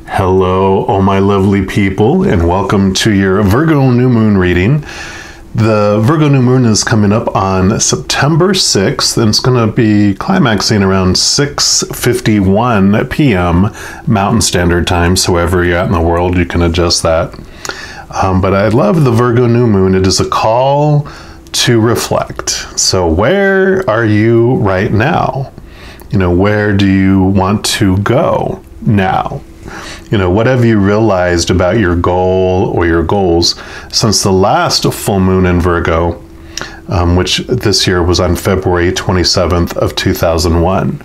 Hello, all my lovely people, and welcome to your Virgo new moon reading. The Virgo new moon is coming up on September 6th, and it's going to be climaxing around 6:51 p.m. Mountain Standard Time. So wherever you're at in the world, you can adjust that. But I love the Virgo new moon. It is a call to reflect. So where are you right now? Where do you want to go now? What have you realized about your goal or your goals since the last full moon in Virgo, which this year was on February 27th of 2001.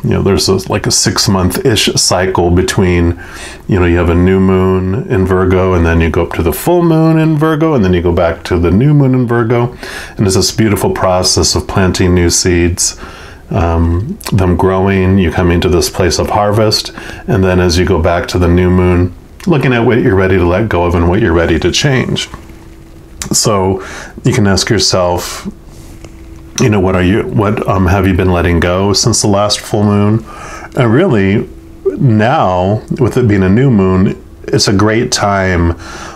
There's like a 6-month-ish cycle between, you have a new moon in Virgo, and then you go up to the full moon in Virgo, and then you go back to the new moon in Virgo. And it's this beautiful process of planting new seeds, them growing, you come into this place of harvest, and then as you go back to the new moon, looking at what you're ready to let go of and what you're ready to change. So you can ask yourself, what have you been letting go since the last full moon? And really, now, with it being a new moon, it's a great time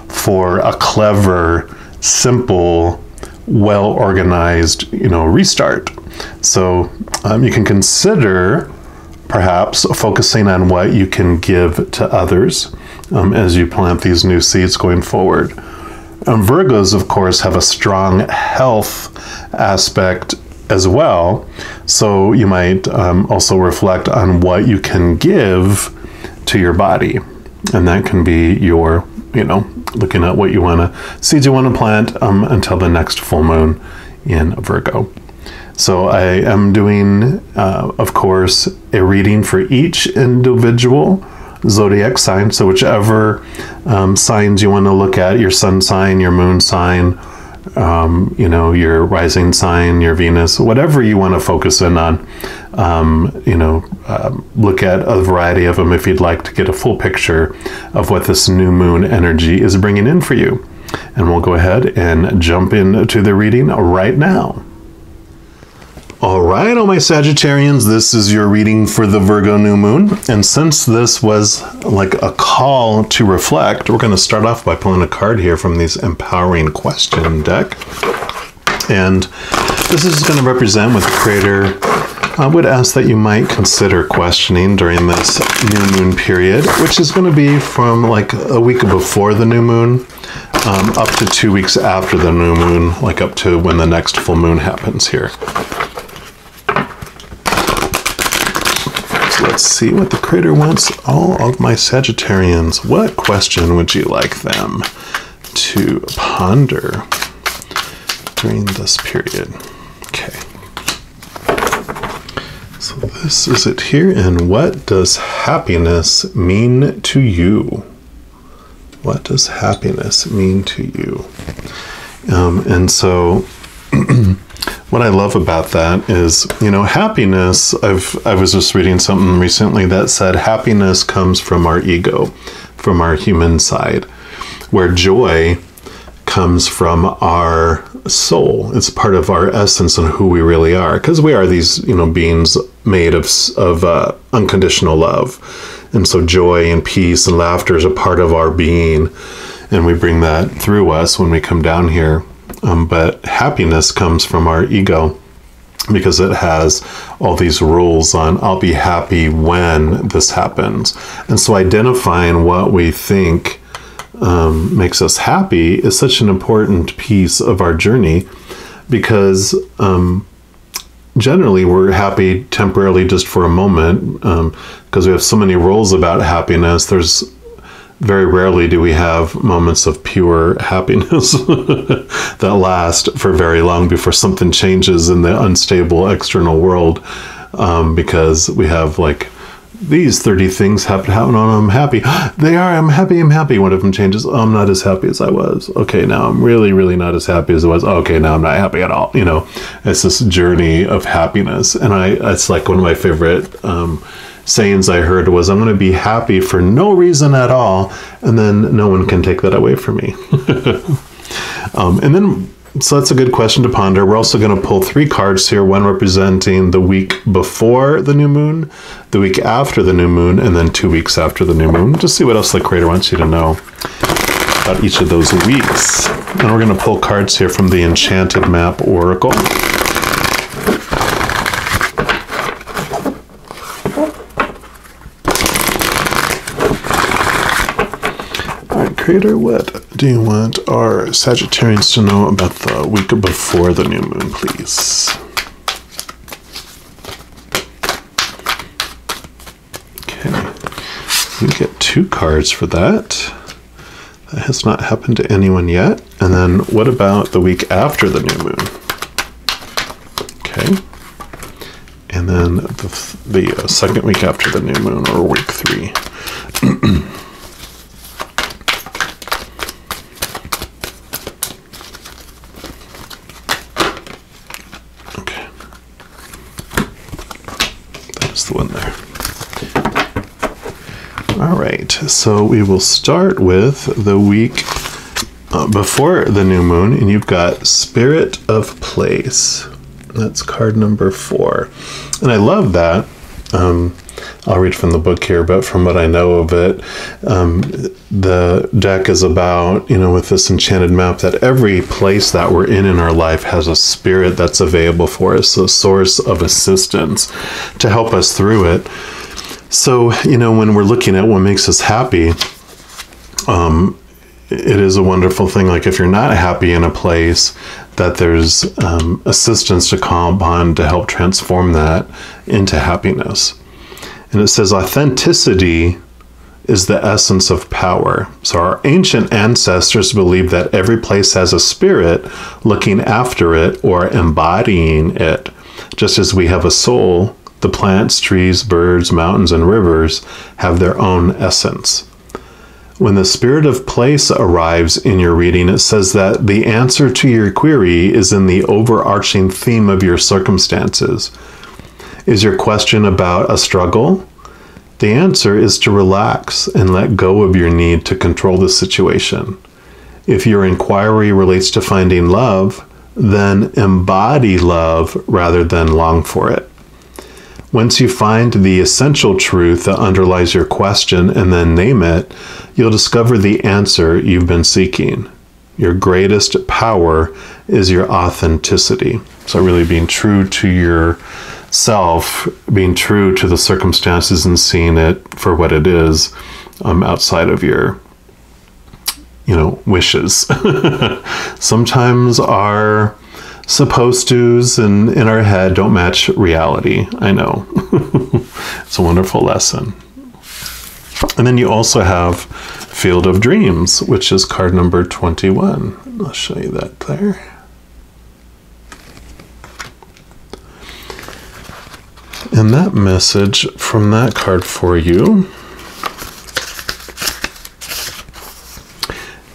for a clever, simple, well-organized, restart. So you can consider perhaps focusing on what you can give to others as you plant these new seeds going forward. Virgos, of course, have a strong health aspect as well. So you might also reflect on what you can give to your body. And that can be your, looking at what seeds you want to plant until the next full moon in Virgo. So I am doing, of course, a reading for each individual zodiac sign. So whichever signs you want to look at, your sun sign, your moon sign, your rising sign, your Venus, whatever you want to focus in on, look at a variety of them if you'd like to get a full picture of what this new moon energy is bringing in for you. And we'll go ahead and jump into the reading right now. All right, all my Sagittarians, this is your reading for the Virgo new moon. And since this was like a call to reflect, we're going to start off by pulling a card here from these empowering question deck. And this is going to represent what the Creator would ask that you might consider questioning during this new moon period, which is going to be from like a week before the new moon up to 2 weeks after the new moon, like up to when the next full moon happens here. Let's see what the Creator wants all of my Sagittarians. What question would you like them to ponder during this period? Okay. So this is it here. And what does happiness mean to you? What does happiness mean to you? And so what I love about that is, happiness, I was just reading something recently that said happiness comes from our ego, from our human side, where joy comes from our soul. It's part of our essence and who we really are, because we are these, beings made of unconditional love. And so joy and peace and laughter is a part of our being, and we bring that through us when we come down here. But happiness comes from our ego because it has all these rules on I'll be happy when this happens. And so identifying what we think makes us happy is such an important piece of our journey, because generally we're happy temporarily just for a moment, because we have so many rules about happiness. Very rarely do we have moments of pure happiness that last for very long before something changes in the unstable external world, because we have like these 30 things happen. I'm happy. They are. I'm happy. One of them changes. Oh, I'm not as happy as I was. Okay, now I'm really, really not as happy as I was. Okay, now I'm not happy at all. It's this journey of happiness. And it's like one of my favorite sayings I heard was, I'm going to be happy for no reason at all, and then no one can take that away from me. And then So that's a good question to ponder. We're also going to pull 3 cards here, one representing the week before the new moon, the week after the new moon, and then 2 weeks after the new moon. Just see what else the Creator wants you to know about each of those weeks. And we're going to pull cards here from the Enchanted Map Oracle. Creator, what do you want our Sagittarians to know about the week before the new moon, please? Okay, you get 2 cards for that. That has not happened to anyone yet. And then what about the week after the new moon? Okay, and then the second week after the new moon, or week 3. The one there. All right, so we will start with the week before the new moon, and you've got Spirit of Place. That's card number 4, and I love that. I'll read from the book here, but from what I know of it, the deck is about, with this enchanted map, that every place that we're in our life has a spirit that's available for us, a source of assistance to help us through it. So, when we're looking at what makes us happy, it is a wonderful thing. Like if you're not happy in a place, that there's assistance to call upon to help transform that into happiness. And it says authenticity is the essence of power. So our ancient ancestors believed that every place has a spirit looking after it or embodying it. Just as we have a soul, the plants, trees, birds, mountains, and rivers have their own essence. When the Spirit of Place arrives in your reading, it says that the answer to your query is in the overarching theme of your circumstances. Is your question about a struggle? The answer is to relax and let go of your need to control the situation. If your inquiry relates to finding love, then embody love rather than long for it. Once you find the essential truth that underlies your question and then name it, you'll discover the answer you've been seeking. Your greatest power is your authenticity. So really being true to yourself, being true to the circumstances and seeing it for what it is, outside of your, wishes. Sometimes our supposed to's in our head don't match reality. I know. It's a wonderful lesson. And then you also have Field of Dreams, which is card number 21. I'll show you that there. And that message from that card for you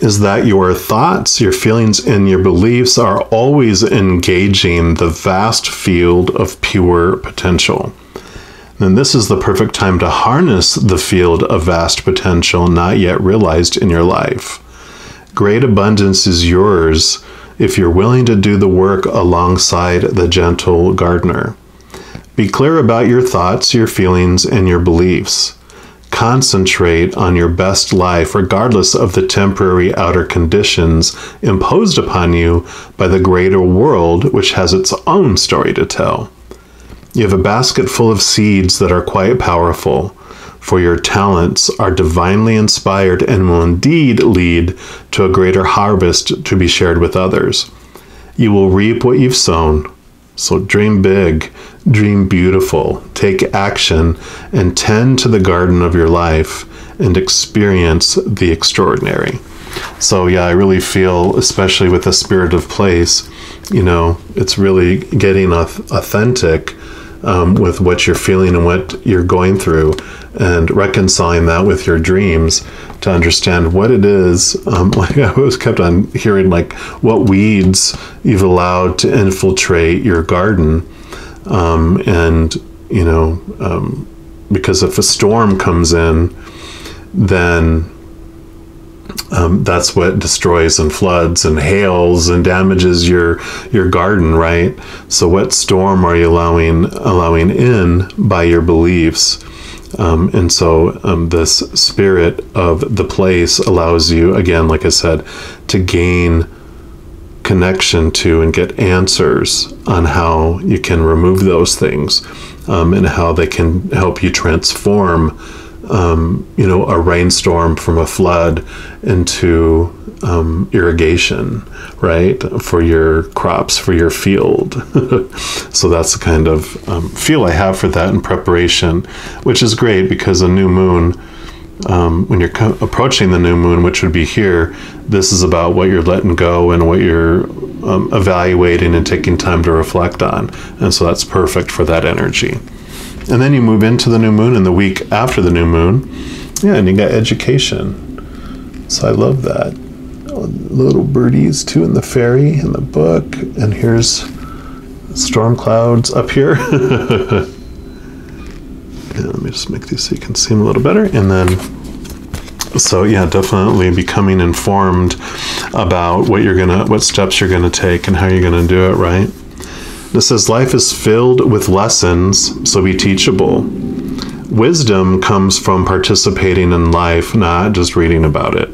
is that your thoughts, your feelings, and your beliefs are always engaging the vast field of pure potential. And this is the perfect time to harness the field of vast potential not yet realized in your life. Great abundance is yours if you're willing to do the work alongside the gentle gardener. Be clear about your thoughts, your feelings, and your beliefs. Concentrate on your best life regardless of the temporary outer conditions imposed upon you by the greater world, which has its own story to tell. You have a basket full of seeds that are quite powerful, for your talents are divinely inspired and will indeed lead to a greater harvest to be shared with others. You will reap what you've sown. So dream big, dream beautiful, take action, and tend to the garden of your life and experience the extraordinary. So yeah, I really feel, especially with the Spirit of Place, it's really getting authentic with what you're feeling and what you're going through, and reconciling that with your dreams to understand what it is. Like I always kept on hearing, like, what weeds you've allowed to infiltrate your garden. Because if a storm comes in, then That's what destroys and floods and hails and damages your garden, right? So what storm are you allowing in by your beliefs? And so this spirit of the place allows you, again, like I said, to gain connection to and get answers on how you can remove those things, and how they can help you transform a rainstorm from a flood into irrigation, right, for your crops, for your field. So that's the kind of feel I have for that in preparation, which is great because a new moon, when you're approaching the new moon, which would be here, this is about what you're letting go and what you're evaluating and taking time to reflect on. And so that's perfect for that energy. And then you move into the new moon and the week after the new moon. Yeah, and you got education. So I love that. Little birdies too in the fairy in the book. And here's storm clouds up here. And let me just make these so you can see them a little better. And then, so yeah, definitely becoming informed about what steps you're gonna take and how you're gonna do it, right? It says, life is filled with lessons, so be teachable. Wisdom comes from participating in life, not just reading about it.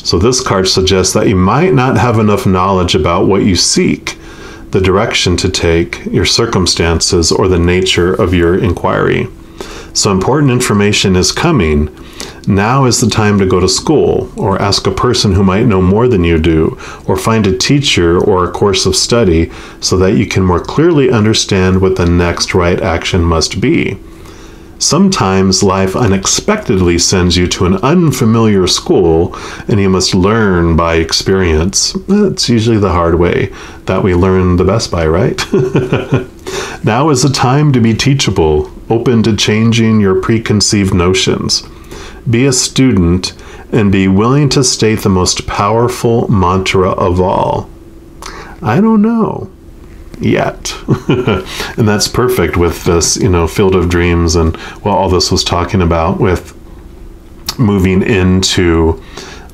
So this card suggests that you might not have enough knowledge about what you seek, the direction to take, your circumstances, or the nature of your inquiry. So important information is coming. Now is the time to go to school, or ask a person who might know more than you do, or find a teacher or a course of study so that you can more clearly understand what the next right action must be. Sometimes life unexpectedly sends you to an unfamiliar school, and you must learn by experience. It's usually the hard way that we learn the best by, right? Now is the time to be teachable, open to changing your preconceived notions. Be a student and be willing to state the most powerful mantra of all. I don't know yet. And that's perfect with this, field of dreams and what all this was talking about with moving into,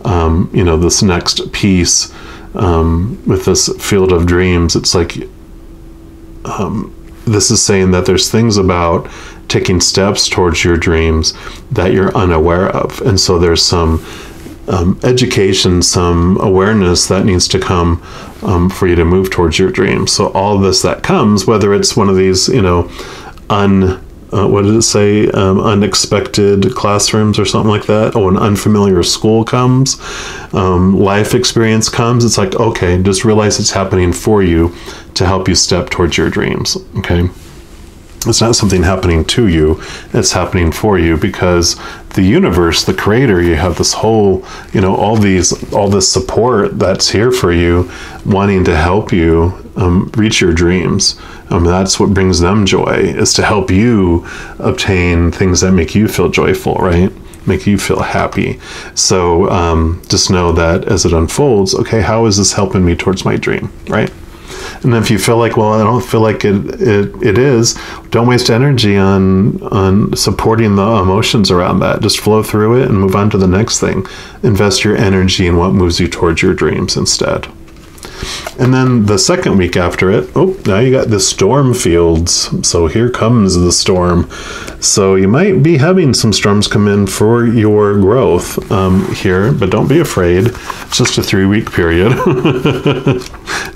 this next piece with this field of dreams. It's like, this is saying that there's things about taking steps towards your dreams that you're unaware of. And so there's some education, some awareness that needs to come for you to move towards your dreams. So all this that comes, whether it's one of these, what did it say? Unexpected classrooms or something like that. Oh, an unfamiliar school comes. Life experience comes. It's like, okay, just realize it's happening for you to help you step towards your dreams. Okay. It's not something happening to you, it's happening for you, because the universe, the creator, you have this whole, all this support that's here for you, wanting to help you reach your dreams. That's what brings them joy, is to help you obtain things that make you feel joyful, right? Make you feel happy. So just know that as it unfolds, okay, how is this helping me towards my dream, right? And if you feel like, well, I don't feel like it is, don't waste energy on supporting the emotions around that. Just flow through it and move on to the next thing. Invest your energy in what moves you towards your dreams instead. And then the second week after it, now you got the storm fields. So here comes the storm. So you might be having some storms come in for your growth here, but don't be afraid. It's just a 3-week period.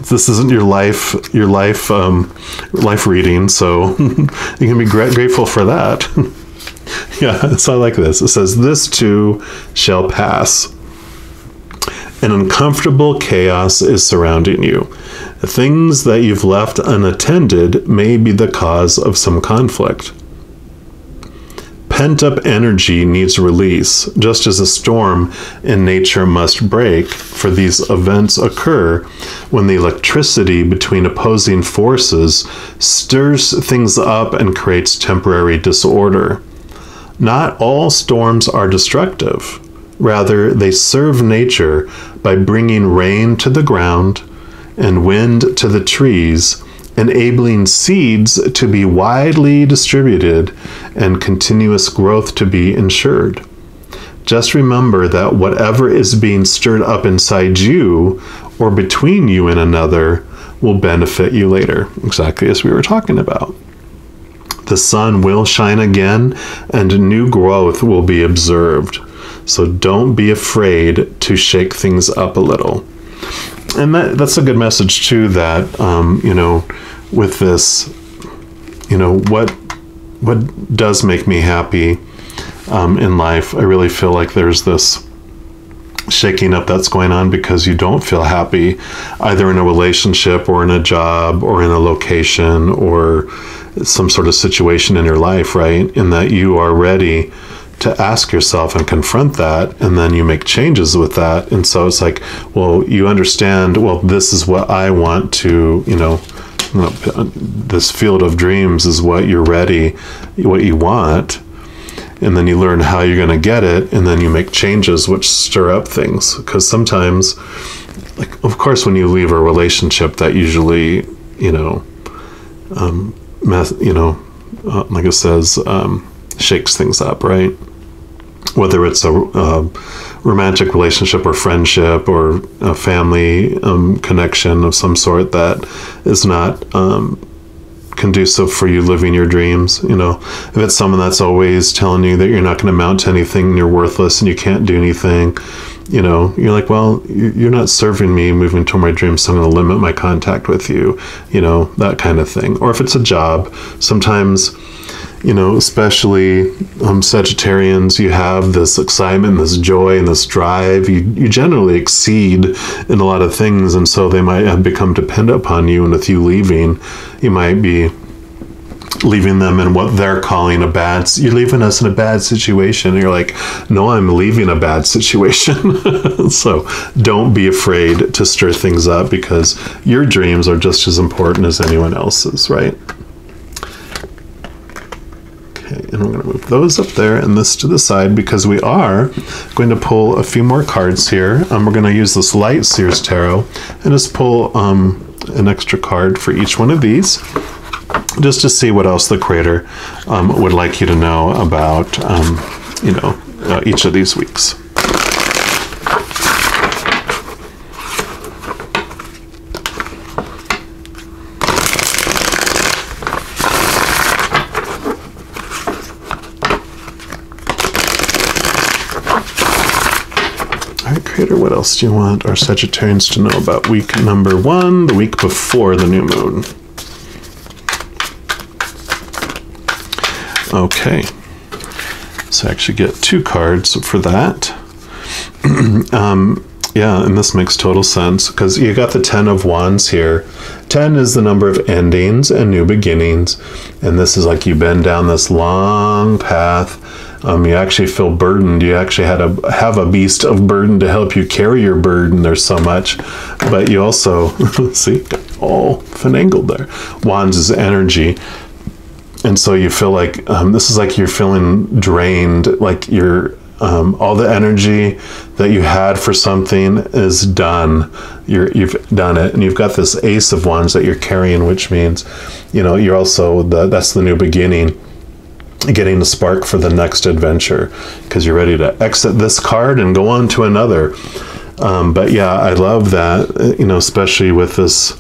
This isn't your life reading, so you can be grateful for that. Yeah, so I like this. It says, "This too shall pass. An uncomfortable chaos is surrounding you. Things that you've left unattended may be the cause of some conflict. Pent-up energy needs release, just as a storm in nature must break, for these events occur when the electricity between opposing forces stirs things up and creates temporary disorder. Not all storms are destructive. Rather, they serve nature by bringing rain to the ground and wind to the trees, enabling seeds to be widely distributed and continuous growth to be ensured. just remember that whatever is being stirred up inside you or between you and another will benefit you later, exactly as we were talking about. The sun will shine again and new growth will be observed. So don't be afraid to shake things up a little. And that's a good message too, that, you know, with this, you know, what does make me happy in life, I really feel like there's this shaking up that's going on because you don't feel happy either in a relationship or in a job or in a location or some sort of situation in your life, right? And that you are ready to ask yourself and confront that, and then you make changes with that. And so it's like, well, you understand, well, this is what I want to, you know, this field of dreams is what you're ready, what you want. And then you learn how you're going to get it, and then you make changes which stir up things. Because sometimes, like, of course, when you leave a relationship, that usually, you know, like it says, shakes things up, right? Whether it's a romantic relationship or friendship or a family connection of some sort that is not conducive for you living your dreams. You know, if it's someone that's always telling you that you're not going to amount to anything and you're worthless and you can't do anything, you know, you're like, well, you're not serving me moving toward my dreams, so I'm going to limit my contact with you, you know, that kind of thing. Or if it's a job, sometimes, you know, especially Sagittarians, you have this excitement, this joy, and this drive. You generally exceed in a lot of things, and so they might have become dependent upon you. And with you leaving, you might be leaving them in what they're calling you're leaving us in a bad situation. And you're like, no, I'm leaving a bad situation. So don't be afraid to stir things up, because your dreams are just as important as anyone else's, right? And we're going to move those up there and this to the side, because we are going to pull a few more cards here. We're going to use this Light Seers Tarot and just pull an extra card for each one of these, just to see what else the Creator would like you to know about, you know, each of these weeks. Creator, what else do you want our Sagittarians to know about week number 1, the week before the new moon? Okay, so I actually get 2 cards for that. Yeah, and this makes total sense, because you got the 10 of Wands here. 10 is the number of endings and new beginnings, and this is like you've been down this long path. You actually feel burdened. You actually have a beast of burden to help you carry your burden. There's so much, but you also see, all finagled there. Wands is energy, and so you feel like this is like you're feeling drained, like you're all the energy that you had for something is done. You've done it, and you've got this Ace of Wands that you're carrying, which means, you know, you're also that's the new beginning, getting the spark for the next adventure, because you're ready to exit this card and go on to another. But yeah, I love that, you know, especially with this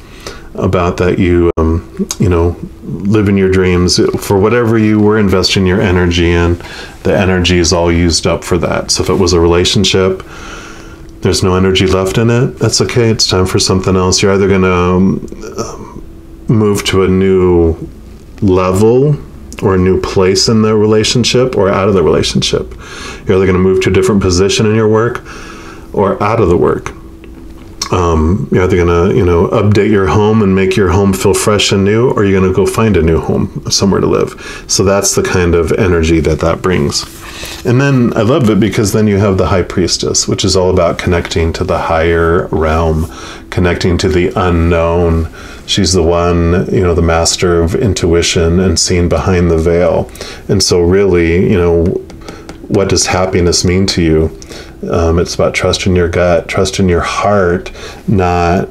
about that you know, live in your dreams for whatever you were investing your energy in. The energy is all used up for that. So if it was a relationship, there's no energy left in it, that's okay. It's time for something else. You're either going to move to a new level or a new place in the relationship, or out of the relationship. You're either going to move to a different position in your work or out of the work. You're either going to, you know, update your home and make your home feel fresh and new, or you're going to go find a new home, somewhere to live. So that's the kind of energy that brings. And then I love it because then you have the High Priestess, which is all about connecting to the higher realm, connecting to the unknown. She's the one, you know, the master of intuition and seeing behind the veil. And so really, you know, what does happiness mean to you? It's about trust in your gut, trust in your heart, not,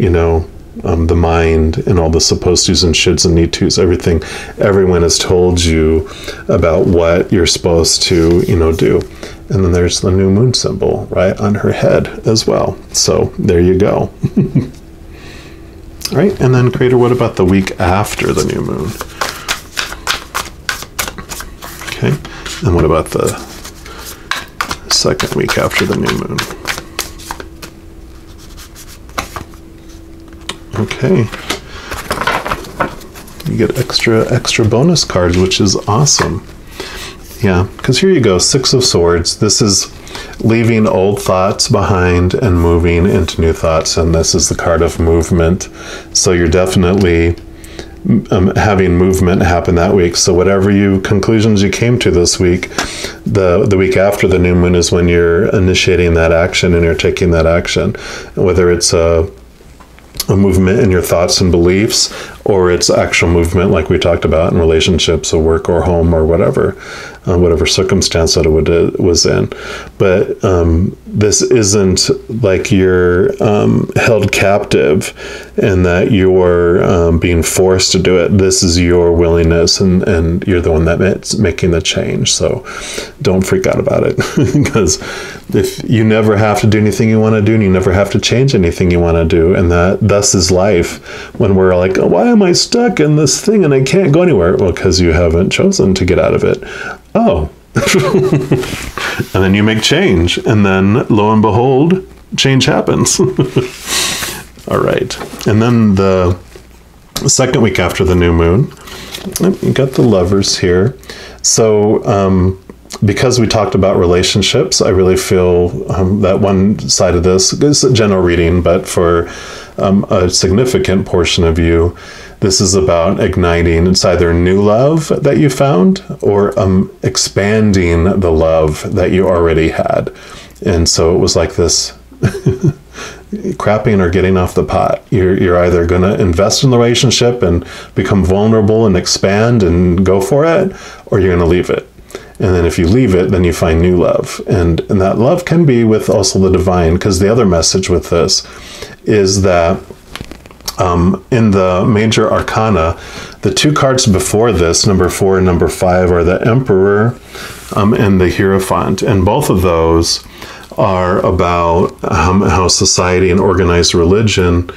you know, the mind and all the supposed to's and shoulds and need to's, everything everyone has told you about what you're supposed to, do. And then there's the new moon symbol right on her head as well. So there you go. All right, and then Creator, what about the week after the new moon? Okay, and what about the second week after the new moon? Okay, you get extra bonus cards, which is awesome. Yeah, because here you go, Six of Swords. This is leaving old thoughts behind and moving into new thoughts, and this is the card of movement. So you're definitely having movement happen that week. So whatever conclusions you came to this week, the week after the new moon is when you're initiating that action and you're taking that action, whether it's a movement in your thoughts and beliefs, or it's actual movement like we talked about in relationships or work or home or whatever circumstance that it was in. But this isn't like you're held captive and that you're being forced to do it. This is your willingness, and you're the one that's making the change. So don't freak out about it, because if you never have to do anything you want to do, and you never have to change anything you want to do, and thus is life. When we're like, oh, why am I stuck in this thing and I can't go anywhere? Well, because you haven't chosen to get out of it. Oh. And then you make change, and then lo and behold, change happens. All right. And then the second week after the new moon, you got the Lovers here. So because we talked about relationships, I really feel that one side of this is a general reading, but for a significant portion of you, this is about igniting. It's either new love that you found or expanding the love that you already had. And so it was like this crapping or getting off the pot. You're either going to invest in the relationship and become vulnerable and expand and go for it, or you're going to leave it. And then if you leave it, then you find new love. And that love can be with also the divine, because the other message with this is that in the major arcana, the two cards before this, number 4 and number 5, are the Emperor and the Hierophant. And both of those are about how society and organized religion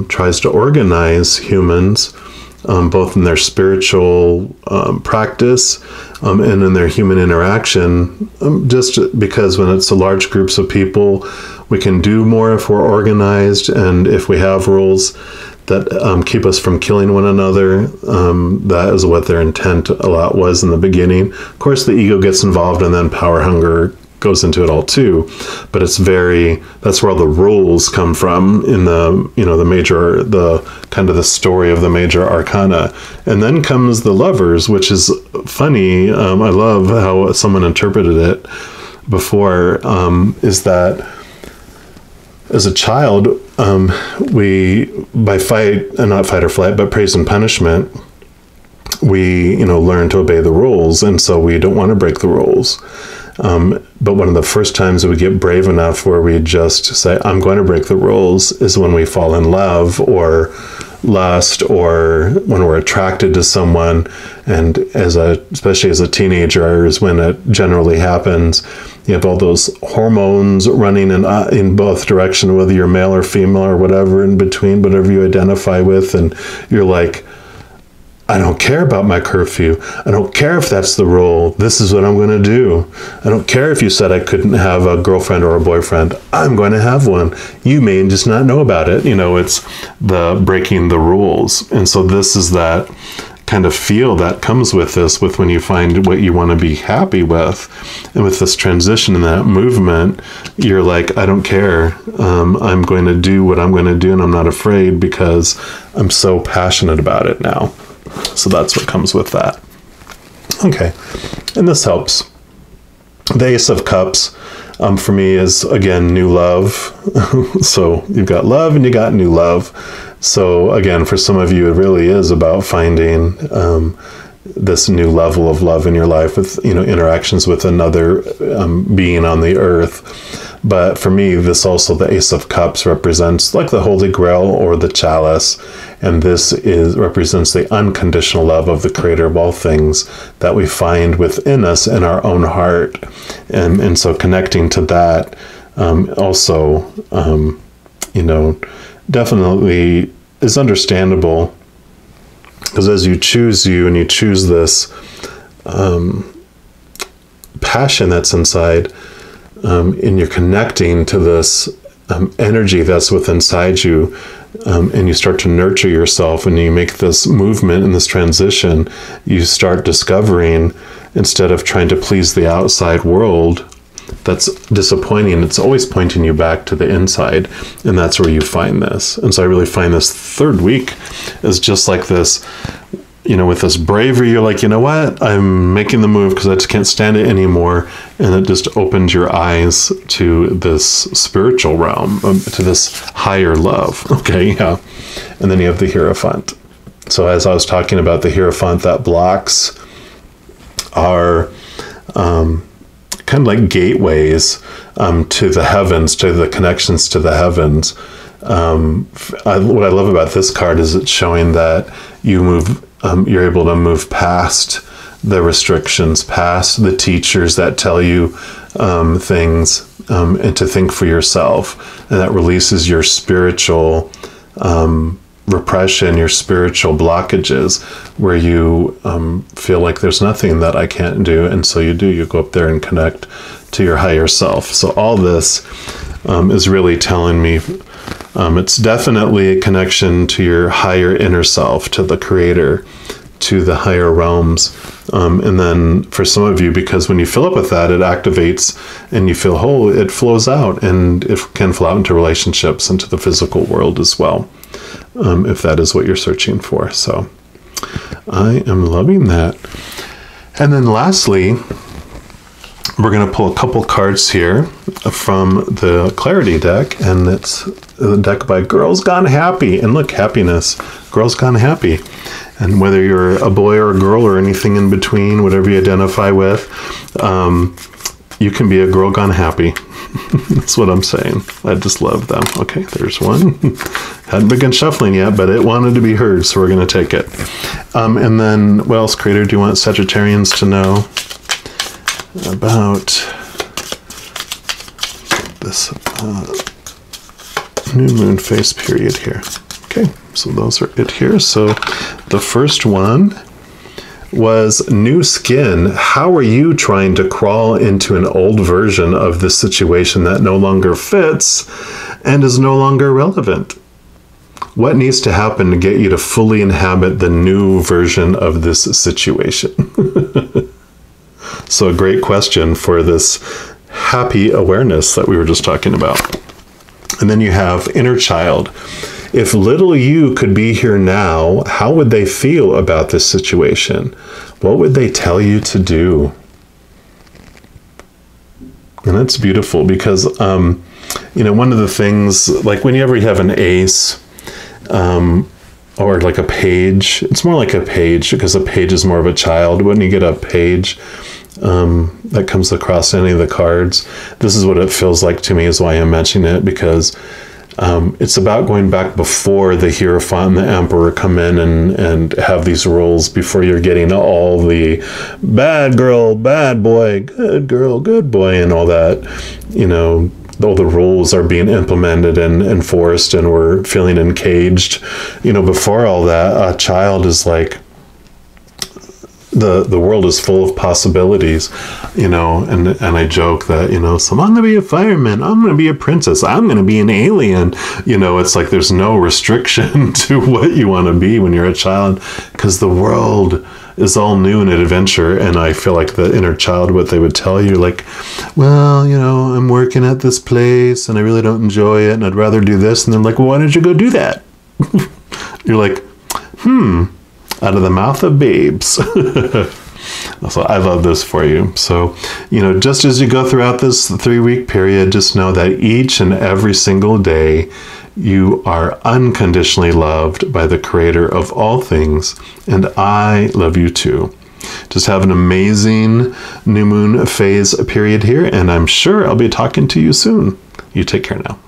tries to organize humans, both in their spiritual practice and in their human interaction, just because when it's a large groups of people, we can do more if we're organized, and if we have rules that keep us from killing one another. That is what their intent a lot was in the beginning. Of course, the ego gets involved, and then power hunger goes into it all too. But that's where all the rules come from in the kind of the story of the major arcana. And then comes the Lovers, which is funny. I love how someone interpreted it before, is that as a child, we, by not fight or flight, but praise and punishment, we, learn to obey the rules. And so we don't want to break the rules. But one of the first times that we get brave enough where we just say, I'm going to break the rules, is when we fall in love or lust, or when we're attracted to someone. And especially as a teenager is when it generally happens. You have all those hormones running in both directions, whether you're male or female or whatever in between, whatever you identify with. And you're like, I don't care about my curfew. I don't care if that's the rule. This is what I'm going to do. I don't care if you said I couldn't have a girlfriend or a boyfriend. I'm going to have one. You may just not know about it. It's the breaking the rules. And so this is that kind of feel that comes with this, with when you find what you want to be happy with. And with this transition and that movement, you're like, I don't care. I'm going to do what I'm going to do, and I'm not afraid because I'm so passionate about it now. So that's what comes with that. Okay, and this helps. The Ace of Cups for me is, again, new love. So you've got love and you got new love. So again, for some of you, it really is about finding this new level of love in your life with, interactions with another being on the earth. But for me, this also, the Ace of Cups represents like the Holy Grail or the chalice. And this represents the unconditional love of the Creator of all things that we find within us in our own heart. And so connecting to that also, you know, definitely is understandable. Because as you choose you and you choose this passion that's inside, and you're connecting to this energy that's within inside you, and you start to nurture yourself, and you make this movement and this transition, you start discovering, instead of trying to please the outside world that's disappointing, it's always pointing you back to the inside, and that's where you find this. And so I really find this third week is just like this, you know, with this bravery, you're like, you know what, I'm making the move because I just can't stand it anymore. And it just opens your eyes to this spiritual realm, to this higher love. Okay, yeah. And then you have the Hierophant. So as I was talking about the Hierophant, that blocks our kind of like gateways to the heavens, to the connections to the heavens. What I love about this card is it's showing that you move, you're able to move past the restrictions, past the teachers that tell you things, and to think for yourself. And that releases your spiritual repression, your spiritual blockages, where you feel like there's nothing that I can't do. And so you do, you go up there and connect to your higher self. So all this is really telling me it's definitely a connection to your higher inner self, to the Creator, to the higher realms. And then for some of you, because when you fill up with that, it activates and you feel whole, it flows out, and it can flow out into relationships, into the physical world as well, if that is what you're searching for. So I am loving that. And then lastly, we're going to pull a couple cards here from the Clarity deck, and it's the deck by Girls Gone Happy. And look, happiness, Girls Gone Happy. And whether you're a boy or a girl or anything in between, whatever you identify with, you can be a girl gone happy. That's what I'm saying. I just love them. Okay, there's one. Hadn't begun shuffling yet, but it wanted to be heard, so we're going to take it. And then, what else, Creator, do you want Sagittarians to know about this new moon phase period here? Okay, so those are it here. So the first one was new skin. How are you trying to crawl into an old version of this situation that no longer fits and is no longer relevant? What needs to happen to get you to fully inhabit the new version of this situation? So a great question for this happy awareness that we were just talking about. And then you have inner child. If little you could be here now, how would they feel about this situation? What would they tell you to do? And that's beautiful because, you know, one of the things, like whenever you have an ace, or like a page, it's more like a page because a page is more of a child. When you get a page that comes across any of the cards, this is what it feels like to me, is why I'm mentioning it, because it's about going back before the Hierophant and the Emperor come in and have these roles, before you're getting all the bad girl, bad boy, good girl, good boy, and all that. You know, all the rules are being implemented and enforced, and we're feeling encaged. You know, before all that, a child is like, the world is full of possibilities, you know, and I joke that, you know, so I'm going to be a fireman, I'm going to be a princess, I'm going to be an alien, you know, it's like there's no restriction to what you want to be when you're a child, because the world is all new and an adventure. And I feel like the inner child, what they would tell you, like, well, you know, I'm working at this place and I really don't enjoy it and I'd rather do this. And they're like, well, why don't you go do that? You're like, out of the mouth of babes. So I love this for you. So, you know, just as you go throughout this 3-week period, just know that each and every single day you are unconditionally loved by the Creator of all things, and I love you too. Just have an amazing new moon phase period here, and I'm sure I'll be talking to you soon. You take care now.